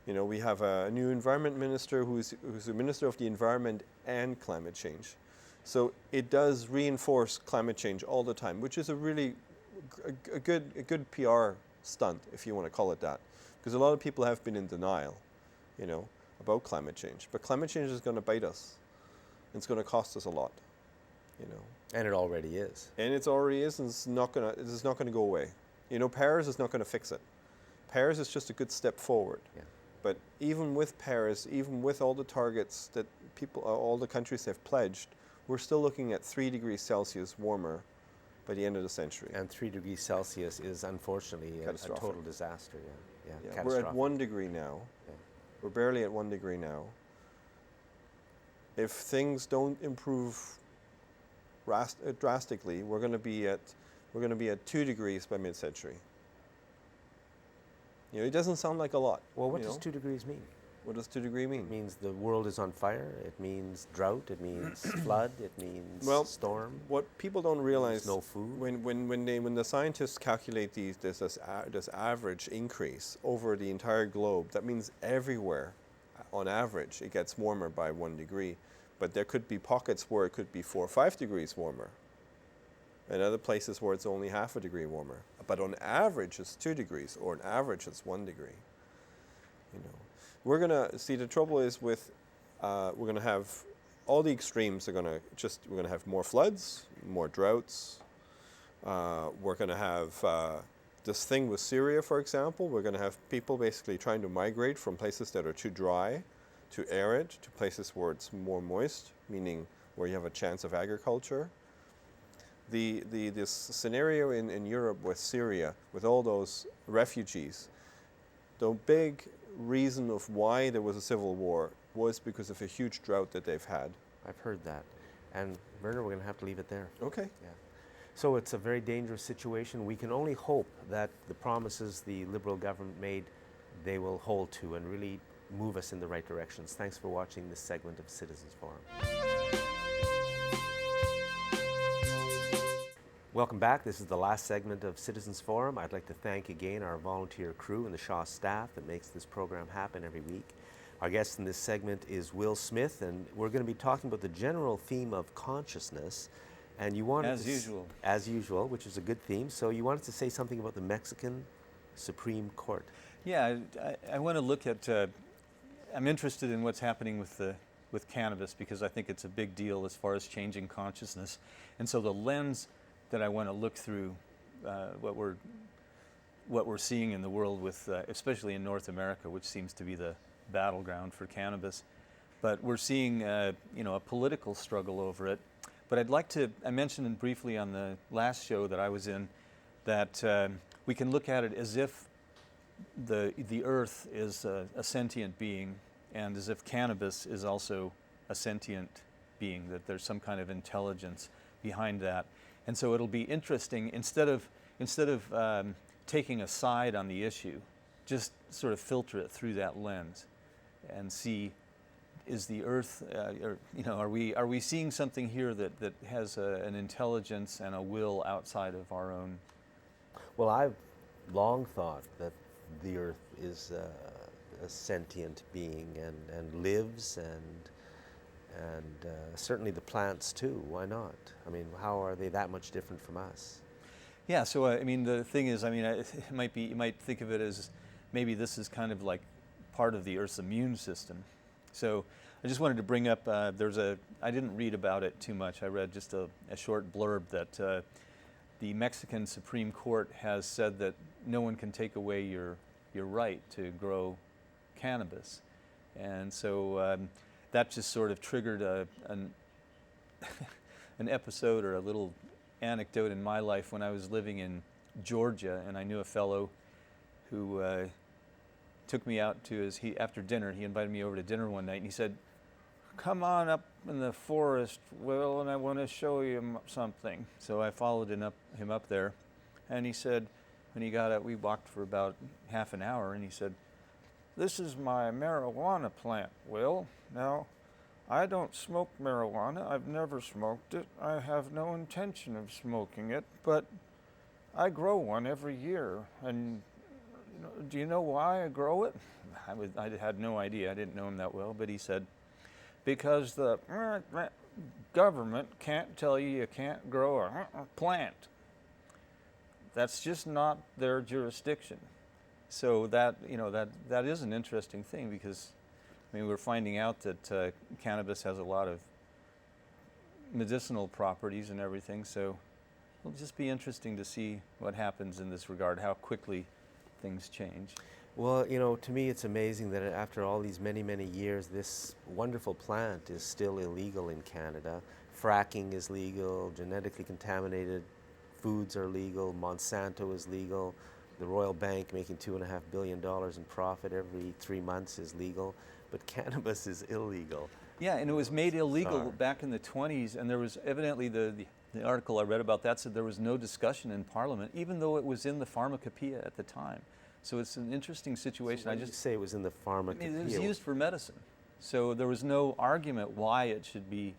Speaker 4: We have a new environment minister who's a minister of the environment and climate change. So it does reinforce climate change all the time, which is a really a good PR stunt, if you want to call it that. Because a lot of people have been in denial, about climate change. But climate change is going to bite us. It's going to cost us a lot,
Speaker 1: And it already is.
Speaker 4: And it already is, and it's not going to go away. Paris is not going to fix it. Paris is just a good step forward.
Speaker 1: Yeah.
Speaker 4: But even with Paris, even with all the targets that all the countries have pledged, we're still looking at 3 degrees Celsius warmer by the end of the century.
Speaker 1: And 3 degrees Celsius is unfortunately a total disaster. Yeah. Yeah,
Speaker 4: We're at
Speaker 1: catastrophic.
Speaker 4: 1 degree now.
Speaker 1: Yeah.
Speaker 4: We're barely at 1 degree now. If things don't improve drastically, we're going to be at 2 degrees by mid-century. You know, it doesn't sound like a lot.
Speaker 1: Well, what
Speaker 4: you
Speaker 1: does
Speaker 4: know?
Speaker 1: 2 degrees mean?
Speaker 4: What does 2 degree mean?
Speaker 1: It means the world is on fire. It means drought. It means flood. It means storm.
Speaker 4: What people don't realize,
Speaker 1: no food.
Speaker 4: When the scientists calculate this average increase over the entire globe, that means everywhere, on average, it gets warmer by 1 degree. But there could be pockets where it could be 4 or 5 degrees warmer, and other places where it's only half a degree warmer. But on average, it's 2 degrees, or on average, it's 1 degree. You know. We're gonna see. The trouble is with we're gonna have all the extremes. We're gonna have more floods, more droughts. We're gonna have this thing with Syria, for example. We're gonna have people basically trying to migrate from places that are too dry, too arid, to places where it's more moist, meaning where you have a chance of agriculture. This scenario in Europe with Syria, with all those refugees, the big reason of why there was a civil war was because of a huge drought that they've had.
Speaker 1: I've heard that. And Werner, we're going to have to leave it there.
Speaker 4: Okay.
Speaker 1: Yeah. So it's a very dangerous situation. We can only hope that the promises the Liberal government made, they will hold to and really move us in the right directions. Thanks for watching this segment of Citizens Forum. Welcome back. This is the last segment of Citizens Forum. I'd like to thank again our volunteer crew and the Shaw staff that makes this program happen every week. Our guest in this segment is Will Smith, and we're going to be talking about the general theme of consciousness. And you wanted as usual, which is a good theme. So you wanted to say something about the Mexican Supreme Court.
Speaker 5: Yeah, I want to look at. I'm interested in what's happening with cannabis because I think it's a big deal as far as changing consciousness, and so the lens that I want to look through what we're seeing in the world with, especially in North America, which seems to be the battleground for cannabis. But we're seeing, a political struggle over it. But I'd like to, I mentioned briefly on the last show that I was in, that we can look at it as if the earth is a sentient being, and as if cannabis is also a sentient being, that there's some kind of intelligence behind that. And so it'll be interesting, instead of taking a side on the issue, just sort of filter it through that lens and see, is the earth, are we seeing something here that has an intelligence and a will outside of our own?
Speaker 1: Well, I've long thought that the earth is a sentient being and lives, and certainly the plants too. Why not? I mean, how are they that much different from us?
Speaker 5: Yeah. So the thing is, it might be, you might think of it as maybe this is kind of like part of the Earth's immune system. So I just wanted to bring up. I didn't read about it too much. I read just a short blurb that the Mexican Supreme Court has said that no one can take away your right to grow cannabis, and so. That just sort of triggered an episode or a little anecdote in my life when I was living in Georgia, and I knew a fellow who took me out to after dinner. He invited me over to dinner one night, and he said, "Come on up in the forest, Will, and I want to show you something." So I followed him up there, and he said, when he got up, we walked for about half an hour, and he said, "This is my marijuana plant, Will. Now, I don't smoke marijuana. I've never smoked it. I have no intention of smoking it, but I grow one every year. And do you know why I grow it?" I had no idea. I didn't know him that well, but he said, "Because the government can't tell you can't grow a plant. That's just not their jurisdiction." So that is an interesting thing, because we're finding out that cannabis has a lot of medicinal properties and everything. So it'll just be interesting to see what happens in this regard, how quickly things change.
Speaker 1: Well, to me it's amazing that after all these many, many years, this wonderful plant is still illegal in Canada. Fracking is legal, genetically contaminated foods are legal, Monsanto is legal, the Royal Bank making $2.5 billion in profit every 3 months is legal, but cannabis is illegal.
Speaker 5: Yeah, and it was made illegal
Speaker 1: Bizarre.
Speaker 5: back in the 20s, and there was evidently the article I read about that said there was no discussion in Parliament, even though it was in the pharmacopoeia at the time. So it's an interesting situation.
Speaker 1: So I just say it was in the pharmacopoeia.
Speaker 5: It was used for medicine, so there was no argument why it should be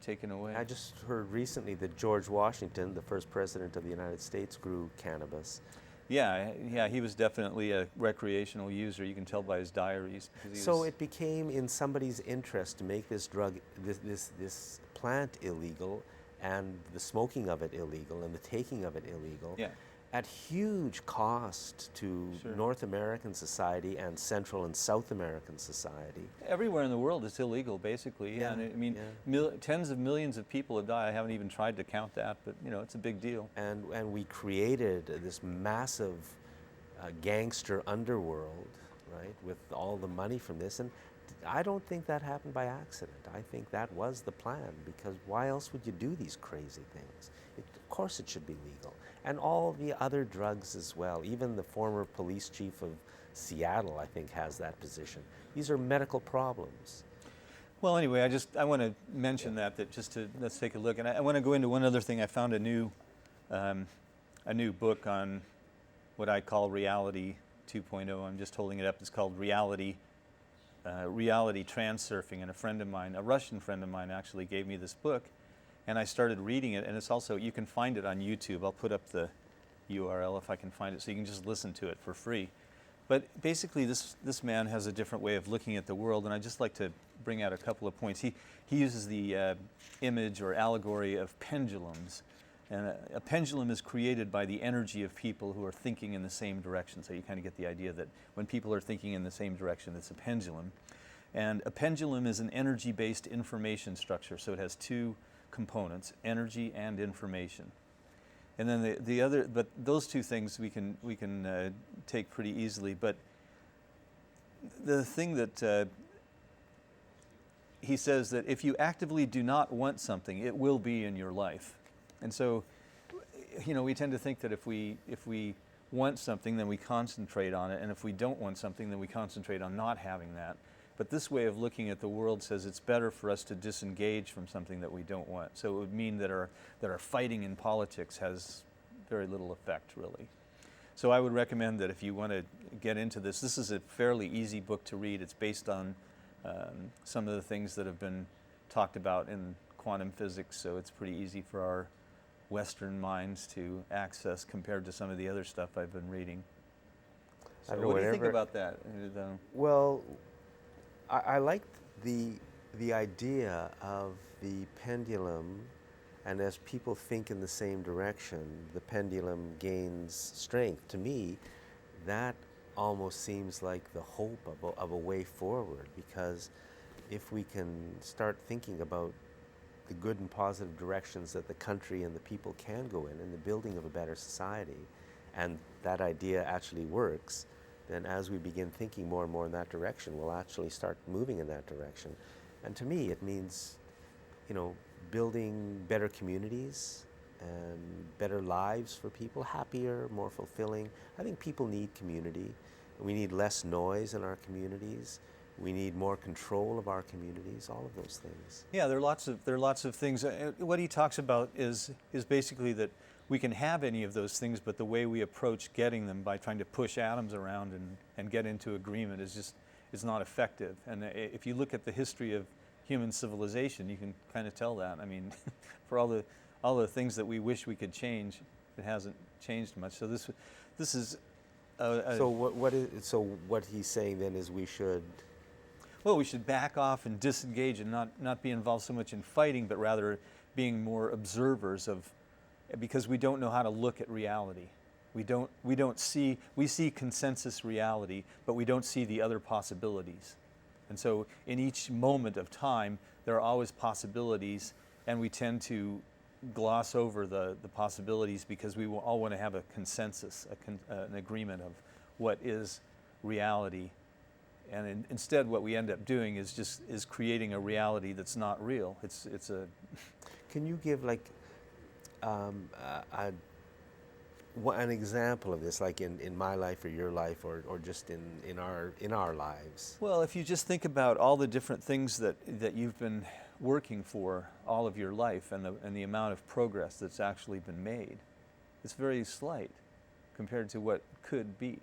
Speaker 5: taken away.
Speaker 1: I just heard recently that George Washington, the first president of the United States, grew cannabis.
Speaker 5: Yeah, he was definitely a recreational user. You can tell by his diaries.
Speaker 1: So it became in somebody's interest to make this drug, this plant illegal, and the smoking of it illegal, and the taking of it illegal,
Speaker 5: Yeah.
Speaker 1: at huge cost to
Speaker 5: Sure.
Speaker 1: North American society and Central and South American society.
Speaker 5: Everywhere in the world it's illegal, basically.
Speaker 1: Yeah,
Speaker 5: And I mean,
Speaker 1: yeah.
Speaker 5: tens of millions of people have died. I haven't even tried to count that, but you know, it's a big deal.
Speaker 1: And we created this massive gangster underworld, right, with all the money from this. And I don't think that happened by accident. I think that was the plan, because why else would you do these crazy things? Of course it should be legal. And all the other drugs as well. Even the former police chief of Seattle, I think, has that position. These are medical problems.
Speaker 5: Well, anyway, I want to mention that let's take a look. And I want to go into one other thing. I found a new book on what I call Reality 2.0. I'm just holding it up. It's called Reality Transurfing. And a friend of mine, a Russian friend of mine, actually gave me this book. And I started reading it, and it's also, you can find it on YouTube. I'll put up the URL if I can find it, so you can just listen to it for free. But basically, this man has a different way of looking at the world, and I'd just like to bring out a couple of points. He uses the image or allegory of pendulums. And a pendulum is created by the energy of people who are thinking in the same direction. So you kind of get the idea that when people are thinking in the same direction, it's a pendulum. And a pendulum is an energy-based information structure, so it has two components, energy and information. And then the other, but those two things we can take pretty easily. But the thing that he says that if you actively do not want something, it will be in your life. And so, you know, we tend to think that if we want something, then we concentrate on it, and if we don't want something, then we concentrate on not having that. But this way of looking at the world says it's better for us to disengage from something that we don't want. So it would mean that our fighting in politics has very little effect, really. So I would recommend that if you want to get into this, this is a fairly easy book to read. It's based on some of the things that have been talked about in quantum physics, so it's pretty easy for our Western minds to access compared to some of the other stuff I've been reading. So what do you think about that?
Speaker 1: Well, I like the idea of the pendulum, and as people think in the same direction, the pendulum gains strength. To me, that almost seems like the hope of a way forward, because if we can start thinking about the good and positive directions that the country and the people can go in the building of a better society, and that idea actually works, then as we begin thinking more and more in that direction, we'll actually start moving in that direction. And to me, it means, you know, building better communities and better lives for people, happier, more fulfilling. I think people need community. We need less noise in our communities. We need more control of our communities, all of those things.
Speaker 5: Yeah, there are lots of things. What he talks about is basically that we can have any of those things, but the way we approach getting them by trying to push atoms around and get into agreement is not effective. And if you look at the history of human civilization, you can kind of tell that. I mean, for all the things that we wish we could change, it hasn't changed much. So this is.
Speaker 1: So what he's saying then is we should.
Speaker 5: Well, we should back off and disengage and not be involved so much in fighting, but rather being more observers of, because we don't know how to look at reality. We see consensus reality, but we don't see the other possibilities. And so in each moment of time, there are always possibilities, and we tend to gloss over the possibilities because we all want to have a consensus, an agreement of what is reality. And instead, what we end up doing is creating a reality that's not real. It's a.
Speaker 1: Can you give like a an example of this, like in my life or your life, or just in our lives?
Speaker 5: Well, if you just think about all the different things that you've been working for all of your life, and the amount of progress that's actually been made, it's very slight compared to what could be.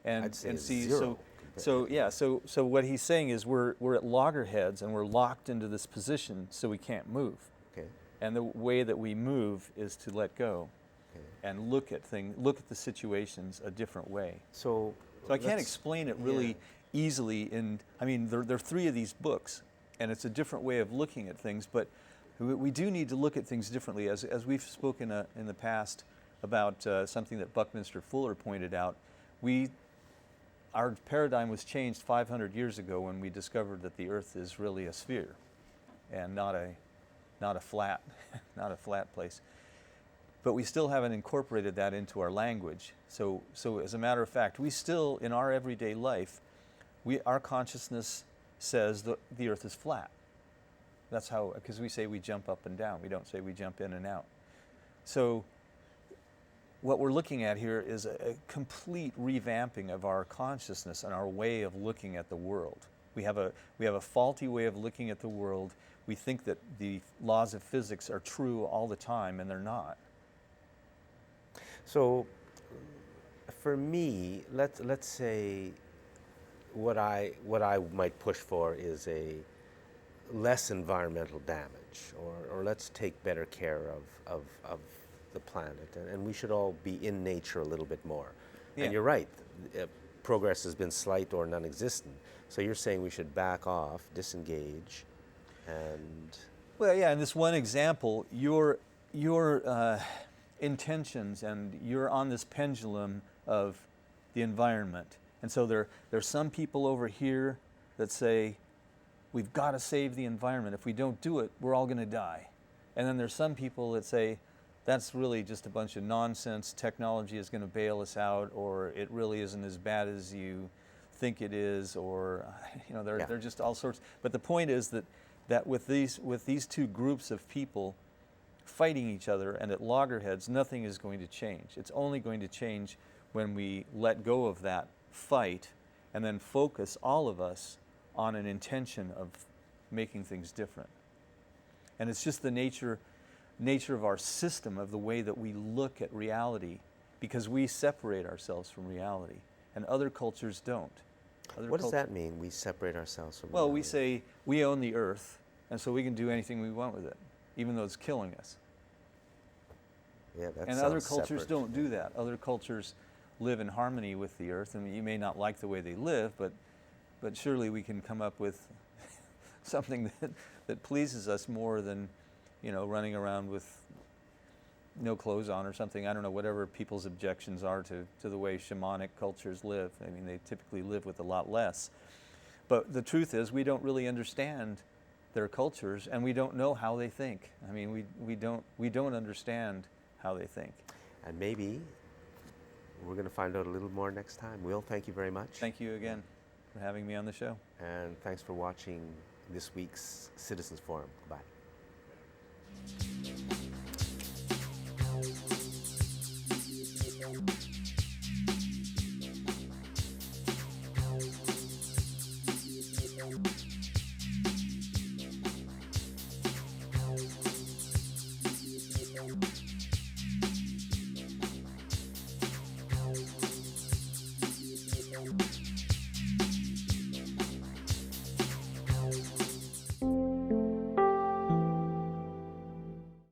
Speaker 5: And
Speaker 1: I'd say
Speaker 5: and see,
Speaker 1: zero.
Speaker 5: so what he's saying is we're at loggerheads and we're locked into this position, so we can't move.
Speaker 1: Okay.
Speaker 5: And the way that we move is to let go
Speaker 1: Okay.
Speaker 5: and look at the situations a different way.
Speaker 1: So
Speaker 5: So I can't
Speaker 1: let's-
Speaker 5: explain it really easily. I mean, there are 3 of these books, and it's a different way of looking at things, but we do need to look at things differently. As we've spoken in the past about something that Buckminster Fuller pointed out, our paradigm was changed 500 years ago when we discovered that the Earth is really a sphere and not a flat place. But we still haven't incorporated that into our language. So as a matter of fact, we still, in our everyday life, our consciousness says the Earth is flat. That's how, because we say we jump up and down. We don't say we jump in and out. So what we're looking at here is a complete revamping of our consciousness and our way of looking at the world. We have a faulty way of looking at the world. We think that the laws of physics are true all the time, and they're not.
Speaker 1: So, for me, let's say what I might push for is a less environmental damage, or let's take better care of the planet, and we should all be in nature a little bit more.
Speaker 5: Yeah.
Speaker 1: And you're right, progress has been slight or non-existent. So you're saying we should back off, disengage, and
Speaker 5: Well, yeah, in this one example, your intentions, and you're on this pendulum of the environment. And so there's some people over here that say, we've got to save the environment. If we don't do it, we're all going to die. And then there's some people that say, that's really just a bunch of nonsense. Technology is going to bail us out, or it really isn't as bad as you think it is, or they're just all sorts. But the point is that with these 2 groups of people fighting each other and at loggerheads, nothing is going to change. It's only going to change when we let go of that fight and then focus, all of us, on an intention of making things different. And it's just the nature of our system, of the way that we look at reality, because we separate ourselves from reality, and other cultures don't.
Speaker 1: what does that mean? We separate ourselves from.
Speaker 5: Well, we
Speaker 1: reality?
Speaker 5: say we own the Earth, and so we can do anything we want with it, even though it's killing us.
Speaker 1: Yeah, that
Speaker 5: And other
Speaker 1: sounds
Speaker 5: cultures
Speaker 1: separate.
Speaker 5: don't do that. Other cultures live in harmony with the Earth, and you may not like the way they live, but surely we can come up with something that pleases us more than, running around with no clothes on or something. I don't know, whatever people's objections are to the way shamanic cultures live. I mean, they typically live with a lot less. But the truth is, we don't really understand their cultures, and we don't know how they think. I mean, we don't understand how they think.
Speaker 1: And maybe we're going to find out a little more next time. Will, thank you very much.
Speaker 5: Thank you again for having me on the show.
Speaker 1: And thanks for watching this week's Citizens Forum. Goodbye.